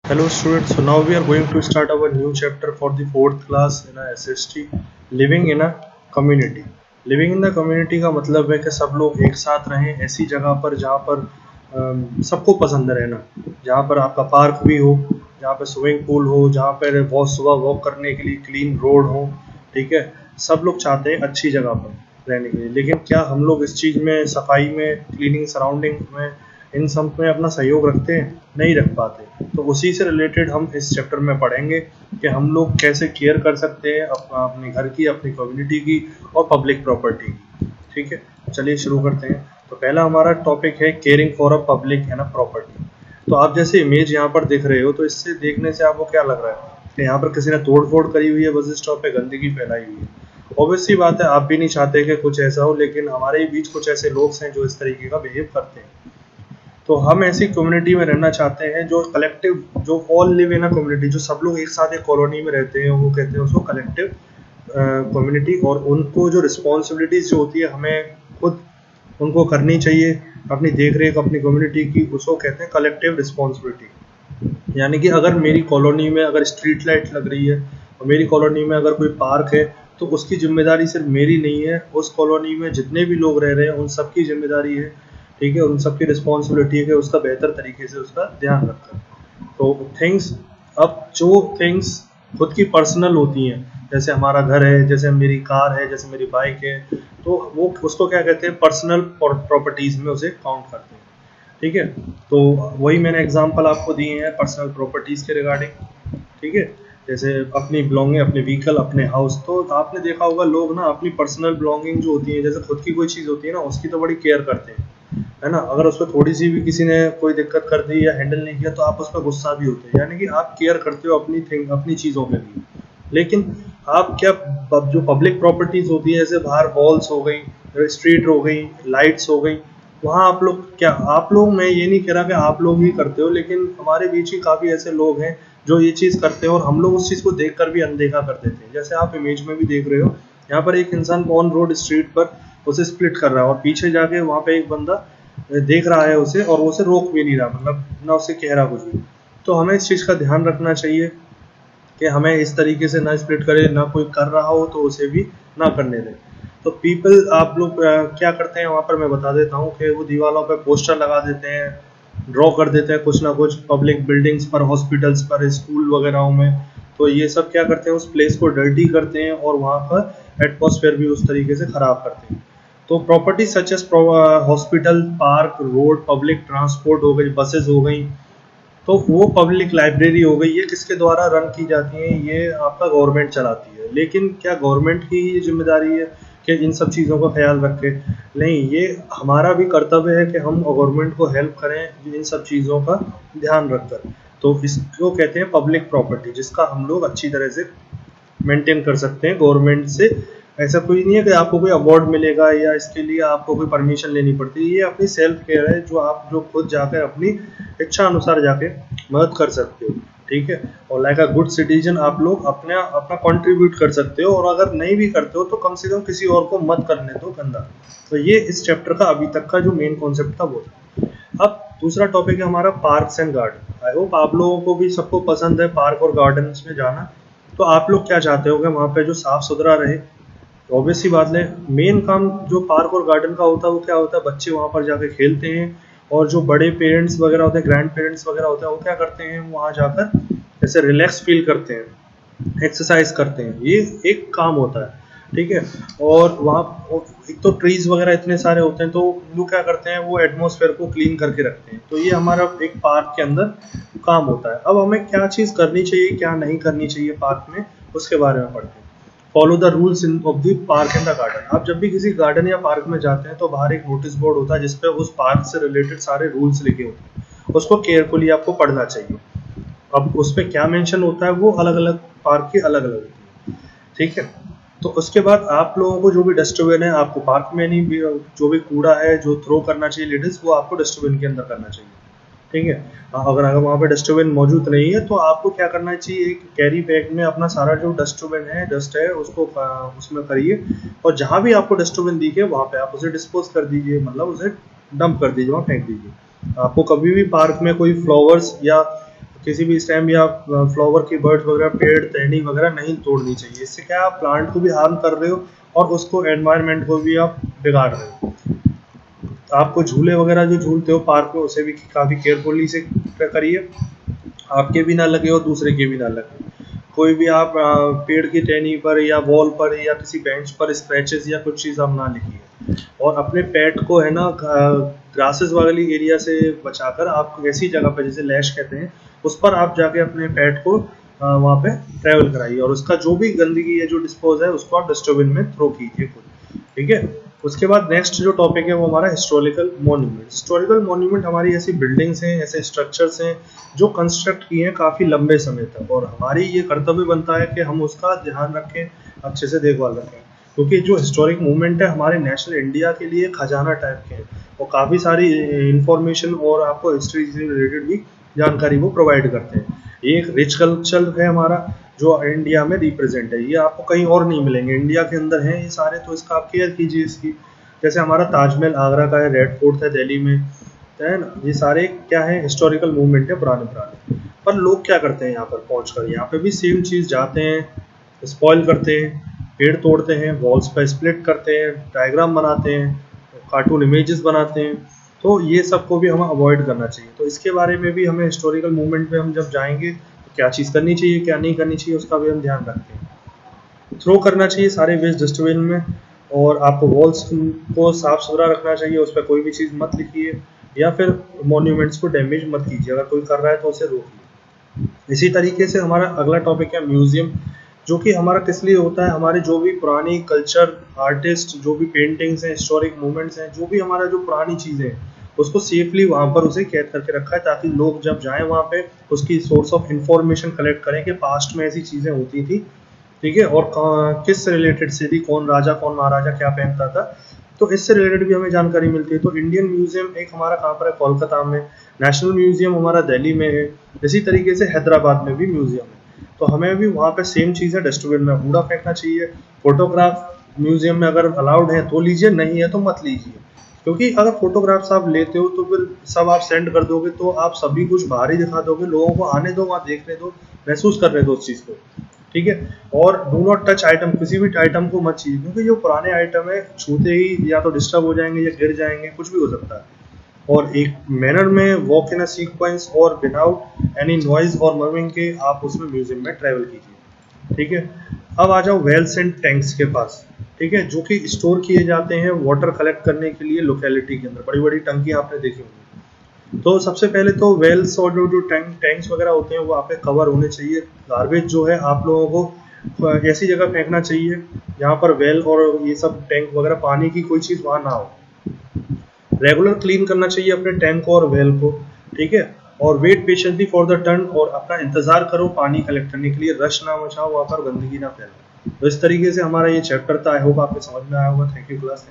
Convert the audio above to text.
Hello students, so now we are going to start our new chapter for the fourth class in a SST, living in a community. Living in the community का मतलब है कि सब लोग एक साथ रहें ऐसी जगह पर जहाँ पर सबको पसंद है रहना, जहाँ पर आपका पार्क भी हो, जहाँ पर स्विमिंग पूल हो, जहाँ पर बहुत सुबह वॉक करने के लिए क्लीन रोड हो। ठीक है, सब लोग चाहते हैं अच्छी जगह पर रहने के लिए, लेकिन क्या हम लोग इस चीज़ में, सफाई में, क्लीनिंग सराउंडिंग में, इन सब में अपना सहयोग रखते हैं? नहीं रख पाते। तो उसी से रिलेटेड हम इस चैप्टर में पढ़ेंगे कि हम लोग कैसे केयर कर सकते हैं अपने घर की, अपनी कम्युनिटी की और पब्लिक प्रॉपर्टी की। ठीक है, चलिए शुरू करते हैं। तो पहला हमारा टॉपिक है केयरिंग फॉर अ पब्लिक है ना प्रॉपर्टी। तो आप जैसे इमेज यहाँ पर देख रहे हो, तो इससे देखने से आपको क्या लग रहा है कि यहाँ पर किसी ने तोड़ फोड़ करी हुई है, बस स्टॉप पे गंदगी फैलाई हुई है। ऑब्वियस सी बात है, आप भी नहीं चाहते कि कुछ ऐसा हो, लेकिन हमारे बीच कुछ ऐसे लोग हैं जो इस तरीके का बिहेव करते हैं। तो हम ऐसी कम्युनिटी में रहना चाहते हैं जो कलेक्टिव, जो all live in a community, जो सब लोग एक साथ एक कॉलोनी में रहते हैं, वो कहते हैं उसको कलेक्टिव कम्युनिटी। और उनको जो रिस्पॉन्सिबिलिटीज जो होती है हमें खुद उनको करनी चाहिए, अपनी देख रेख अपनी कम्युनिटी की, उसको कहते हैं कलेक्टिव रिस्पॉन्सिबिलिटी। यानी कि अगर मेरी कॉलोनी में अगर स्ट्रीट लाइट लग रही है और मेरी कॉलोनी में अगर कोई पार्क है, तो उसकी जिम्मेदारी सिर्फ मेरी नहीं है, उस कॉलोनी में जितने भी लोग रह रहे हैं उन सबकी जिम्मेदारी है। ठीक है, उन सबकी रिस्पॉन्सिबिलिटी है कि उसका बेहतर तरीके से उसका ध्यान रखें। तो थिंग्स, अब जो थिंग्स खुद की पर्सनल होती हैं, जैसे हमारा घर है, जैसे मेरी कार है, जैसे मेरी बाइक है, तो वो उसको क्या कहते हैं, पर्सनल प्रॉपर्टीज में उसे काउंट करते हैं। ठीक है, तो वही मैंने एग्जांपल आपको दिए हैं पर्सनल प्रॉपर्टीज के रिगार्डिंग। ठीक है, जैसे अपनी बिलोंगिंग, अपने व्हीकल, अपने हाउस। तो आपने देखा होगा लोग ना अपनी पर्सनल बिलोंगिंग जो होती है, जैसे खुद की कोई चीज़ होती है ना, उसकी तो बड़ी केयर करते हैं, है ना। अगर उस पर थोड़ी सी भी किसी ने कोई दिक्कत कर दी या हैंडल नहीं किया, तो आप उस पर गुस्सा भी होते हैं, यानी कि आप केयर करते हो अपनी थिंग, अपनी चीज़ों के लिए। लेकिन आप क्या, जो पब्लिक प्रॉपर्टीज होती है, जैसे बाहर वॉल्स हो गई, स्ट्रीट हो गई, लाइट्स हो गई, वहाँ आप लोग क्या, आप लोग, मैं ये नहीं कह रहा कि आप लोग ही करते हो, लेकिन हमारे बीच ही काफ़ी ऐसे लोग हैं जो ये चीज़ करते हैं, और हम लोग उस चीज़ को देख कर भी अनदेखा कर देते हैं। जैसे आप इमेज में भी देख रहे हो, यहाँ पर एक इंसान ऑन रोड स्ट्रीट पर उसे स्प्लिट कर रहा है, और पीछे जाके वहाँ पे एक बंदा देख रहा है उसे, और वो उसे रोक भी नहीं रहा, मतलब ना उसे कह रहा कुछ भी। तो हमें इस चीज़ का ध्यान रखना चाहिए कि हमें इस तरीके से ना स्प्लिट करे, ना कोई कर रहा हो तो उसे भी ना करने दें। तो पीपल, आप लोग क्या करते हैं वहाँ पर, मैं बता देता हूँ कि वो दीवारों पर पोस्टर लगा देते हैं, ड्रॉ कर देते हैं कुछ ना कुछ पब्लिक बिल्डिंग्स पर, हॉस्पिटल्स पर, स्कूल वगैरह में। तो ये सब क्या करते हैं, उस प्लेस को डर्टी करते हैं और वहाँ पर एटमॉस्फेयर भी उस तरीके से ख़राब करते हैं। तो property such as hospital, park, road, public transport हो गई, बसेज हो गई, तो वो पब्लिक लाइब्रेरी हो गई, ये किसके द्वारा रन की जाती है? ये आपका गवर्नमेंट चलाती है। लेकिन क्या गवर्नमेंट की ये जिम्मेदारी है कि इन सब चीज़ों का ख्याल रखे? नहीं, ये हमारा भी कर्तव्य है कि हम गवर्नमेंट को हेल्प करें इन सब चीज़ों का ध्यान रखकर। तो इसको कहते हैं पब्लिक प्रॉपर्टी, जिसका हम लोग अच्छी तरह से मेंटेन कर सकते हैं गवर्नमेंट से। ऐसा कोई नहीं है कि आपको कोई अवार्ड मिलेगा या इसके लिए आपको कोई परमिशन लेनी पड़ती है। ये अपनी सेल्फ केयर है, जो आप जो खुद जाकर अपनी इच्छा अनुसार जाके मदद कर सकते हो। ठीक है, और लाइक अ गुड सिटीजन आप लोग अपना अपना कंट्रीब्यूट कर सकते हो, और अगर नहीं भी करते हो तो कम से कम किसी और को मत करने दो गंदा। तो ये इस चैप्टर का अभी तक का जो मेन कॉन्सेप्ट था वो था। अब दूसरा टॉपिक है हमारा parks and garden. I hope आप लोगों को भी, सबको पसंद है पार्क और गार्डन्स में जाना। तो आप लोग क्या चाहते हो कि वहाँ पे जो साफ सुथरा रहे? तो ऑब्वियस सी बात है, मेन काम जो पार्क और गार्डन का होता है वो क्या होता है, बच्चे वहाँ पर जाके खेलते हैं, और जो बड़े पेरेंट्स वगैरह होते हैं, ग्रैंड पेरेंट्स वगैरह होते हैं, वो क्या करते हैं, वहाँ जाकर जैसे रिलैक्स फील करते हैं, एक्सरसाइज करते हैं, ये एक काम होता है। ठीक है, और वहाँ एक तो ट्रीज वगैरह इतने सारे होते हैं, तो लोग क्या करते हैं, वो एटमॉस्फेयर को क्लीन करके रखते हैं। तो ये हमारा एक पार्क के अंदर काम होता है। अब हमें क्या चीज़ करनी चाहिए, क्या नहीं करनी चाहिए पार्क में, उसके बारे में पढ़ते हैं। Follow the rules in of the park and the garden. आप जब भी किसी गार्डन या पार्क में जाते हैं, तो बाहर एक नोटिस बोर्ड होता है जिसपे उस पार्क से रिलेटेड सारे रूल्स लिखे होते हैं, उसको केयरफुली आपको पढ़ना चाहिए। अब उस पर क्या मेंशन होता है, वो अलग अलग पार्क के अलग अलग होती है। ठीक है, तो उसके बाद आप लोगों को जो भी डस्टबिन है, आपको पार्क में नहीं भी, जो भी कूड़ा है जो थ्रो करना चाहिए लेडीज, वो आपको डस्टबिन के अंदर करना चाहिए। ठीक है, अगर अगर वहाँ पे डस्टबिन मौजूद नहीं है, तो आपको क्या करना चाहिए, एक कैरी बैग में अपना सारा जो डस्टबिन है, डस्ट है, उसको उसमें करिए, और जहाँ भी आपको डस्टबिन दिखे वहाँ पे आप उसे डिस्पोज कर दीजिए, मतलब उसे डंप कर दीजिए, वहाँ फेंक दीजिए। आपको कभी भी पार्क में कोई फ्लावर्स या किसी भी स्टेम या फ्लावर की बर्ड्स वगैरह, पेड़ टहनी वगैरह नहीं तोड़नी चाहिए। इससे क्या आप प्लांट को भी हार्म कर रहे हो और उसको एनवायरनमेंट को भी आप बिगाड़ रहे हो। आपको झूले वगैरह जो झूलते हो पार्क में, उसे भी काफ़ी केयरफुली से करिए, आपके भी ना लगे और दूसरे के भी ना लगे। कोई भी आप पेड़ की टहनी पर या वॉल पर या किसी बेंच पर स्क्रैचेस या कुछ चीज़ आप ना लिखिए। और अपने पेट को है ना ग्रासेस वाली एरिया से बचाकर आप ऐसी जगह पर, जैसे लैश कहते हैं, उस पर आप जाके अपने पेट को वहाँ पे ट्रैवल कराइए, और उसका जो भी गंदगी है जो डिस्पोज है उसको आप डस्टबिन में थ्रो कीजिए खुद। ठीक है। उसके बाद नेक्स्ट जो टॉपिक है वो हमारा हिस्टोरिकल मॉन्यूमेंट। हिस्टोरिकल मॉन्यूमेंट हमारी ऐसी बिल्डिंग्स हैं, ऐसे स्ट्रक्चर्स हैं जो कंस्ट्रक्ट किए हैं काफ़ी लंबे समय तक, और हमारी ये कर्तव्य बनता है कि हम उसका ध्यान रखें, अच्छे से देखभाल रखें, क्योंकि जो हिस्टोरिक मूवमेंट है हमारे नेशनल इंडिया के लिए खजाना टाइप के हैं, और काफ़ी सारी इंफॉर्मेशन और आपको हिस्ट्री से रिलेटेड भी जानकारी वो प्रोवाइड करते हैं। ये एक रिच कल्चर है हमारा जो इंडिया में रिप्रेजेंट है, ये आपको कहीं और नहीं मिलेंगे, इंडिया के अंदर हैं ये सारे, तो इसका आप केयर कीजिए इसकी। जैसे हमारा ताजमहल आगरा का है, रेड फोर्ट है दिल्ली में, है ना, ये सारे क्या है, हिस्टोरिकल मूवमेंट है पुराने पुराने। पर लोग क्या करते हैं यहाँ पर पहुँचकर, यहाँ पे भी सेम चीज़ जाते हैं, स्पॉइल करते हैं, पेड़ तोड़ते हैं, वॉल्स पर स्प्लिट करते हैं, डायग्राम बनाते हैं, कार्टून इमेजेस बनाते हैं। तो ये सबको भी हमें अवॉइड करना चाहिए। तो इसके बारे में भी हमें हिस्टोरिकल मूवमेंट में हम जब जाएंगे तो क्या चीज़ करनी चाहिए क्या नहीं करनी चाहिए उसका भी हम ध्यान रखते हैं। थ्रो करना चाहिए सारे वेस्ट डस्टबिन में, और आपको वॉल्स को साफ सुथरा रखना चाहिए, उस पर कोई भी चीज़ मत लिखिए, या फिर मॉन्यूमेंट्स को डैमेज मत कीजिए, अगर कोई कर रहा है तो उसे रोकिए। इसी तरीके से हमारा अगला टॉपिक है म्यूजियम, जो कि हमारा किस लिए होता है, हमारे जो भी पुरानी कल्चर आर्टिस्ट, जो भी पेंटिंग्स हैं, हिस्टोरिक मूवमेंट्स हैं, जो भी हमारा जो पुरानी चीज़ें हैं, उसको सेफली वहाँ पर उसे कैद करके रखा है, ताकि लोग जब जाएं वहाँ पे उसकी सोर्स ऑफ इंफॉर्मेशन कलेक्ट करें कि पास्ट में ऐसी चीज़ें होती थी। ठीक है। और किस रिलेटेड से थी, कौन राजा कौन महाराजा क्या पहनता था, तो इससे रिलेटेड भी हमें जानकारी मिलती है। तो इंडियन म्यूजियम एक हमारा कहाँ पर है, कोलकाता में। नेशनल म्यूजियम हमारा दिल्ली में है। इसी तरीके से हैदराबाद में भी म्यूजियम है। तो हमें भी वहाँ पे सेम चीज़ है, डस्टबिन में कूड़ा फेंकना चाहिए। फोटोग्राफ म्यूजियम में अगर अलाउड है तो लीजिए, नहीं है तो मत लीजिए, क्योंकि अगर फोटोग्राफ्स आप लेते हो तो फिर सब आप सेंड कर दोगे तो आप सभी कुछ बाहर ही दिखा दोगे, लोगों को आने दो, वहाँ देखने दो, महसूस करने दो उस चीज़ को। ठीक है। और डू नॉट टच आइटम, किसी भी आइटम को मत छूइए, क्योंकि जो पुराने आइटम है छूते ही या तो डिस्टर्ब हो जाएंगे या गिर जाएंगे, कुछ भी हो सकता है। और एक मैनर में वॉक इन अ सीक्वेंस और विदाउट एनी नॉइज और मूविंग के आप उसमें म्यूजियम में ट्रैवल कीजिए। ठीक है। अब आ जाओ वेल्स एंड टैंक्स के पास। ठीक है। जो कि स्टोर किए जाते हैं वाटर कलेक्ट करने के लिए लोकेलिटी के अंदर, बड़ी बड़ी टंकी आपने देखी होंगी। तो सबसे पहले तो वेल्स और जो जो टैंक्स वगैरह होते हैं वो आप पे कवर होने चाहिए। गार्बेज जो है आप लोगों को ऐसी जगह फेंकना चाहिए जहाँ पर वेल और ये सब टैंक वगैरह पानी की कोई चीज़ वहाँ ना हो। रेगुलर क्लीन करना चाहिए अपने टैंक को और वेल को। ठीक है। और wait patiently for the turn, और अपना इंतजार करो पानी कलेक्ट करने के लिए, रश ना मचाओ, वहाँ पर गंदगी ना फैलाओ। तो इस तरीके से हमारा ये चैप्टर था। आई होप आपको समझ में आया होगा। Thank you class.